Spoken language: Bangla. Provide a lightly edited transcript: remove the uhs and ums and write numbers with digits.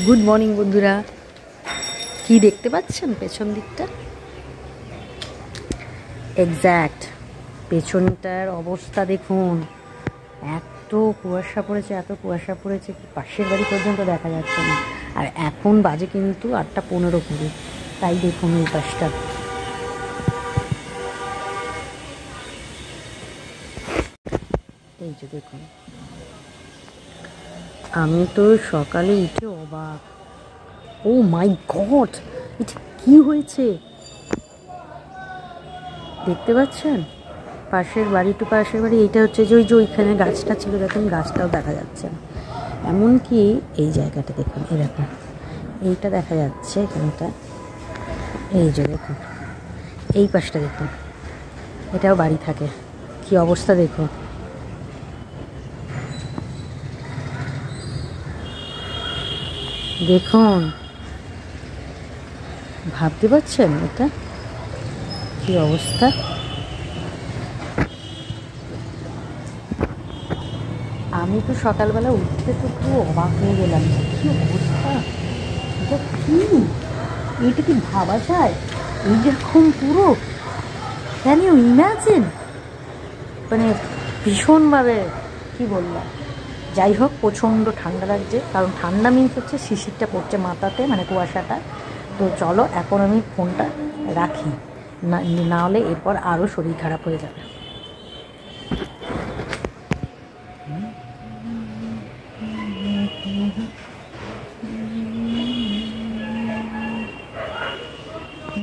গুড মর্নিং বন্ধুরা। কি দেখতে পাচ্ছেন পেছন দিকটা? এক্স্যাক্ট পেছনটার অবস্থা দেখুন। এত কুয়াশা পড়েছে, এত কুয়াশা পড়েছে কি পাশের বাড়ি পর্যন্ত দেখা যাচ্ছে না। আর এখন বাজে কিন্তু 8:15 করে। তাই দেখুন এই পাশটা, এই যে দেখুন। আমি তো সকালে উঠে অবাক, ও মাই গড, এটা কি হয়েছে দেখতে পাচ্ছেন? পাশের বাড়ি টু পাশের বাড়ি, এইটা হচ্ছে যে ওই যে ওইখানে গাছটা ছিল, দেখুন গাছটাও দেখা যাচ্ছে না। এমনকি এই জায়গাটা দেখুন, এই দেখুন এইটা দেখা যাচ্ছে এখানটা, এই যে দেখুন এই পাশটা দেখুন, এটাও বাড়ি থাকে। কি অবস্থা দেখুন, দেখুন ভাবতে পারছেন এটা কি অবস্থা? আমি তো সকালবেলা উঠতে তো পুরো অবাক হয়ে গেলাম, কি অবস্থা, এটা কি, এটা কি ভাবা যায় এইরকম পুরো? Can you imagine? মানে ভীষণভাবে কি বললাম। যাই হোক, প্রচণ্ড ঠান্ডা লাগছে, কারণ ঠান্ডা মিন্স হচ্ছে শিশিরটা পড়ছে মাথাতে, মানে কুয়াশাটা। তো চলো এখন আমি ফোনটা রাখি, না হলে এরপর আরও শরীর খারাপ হয়ে যাবে।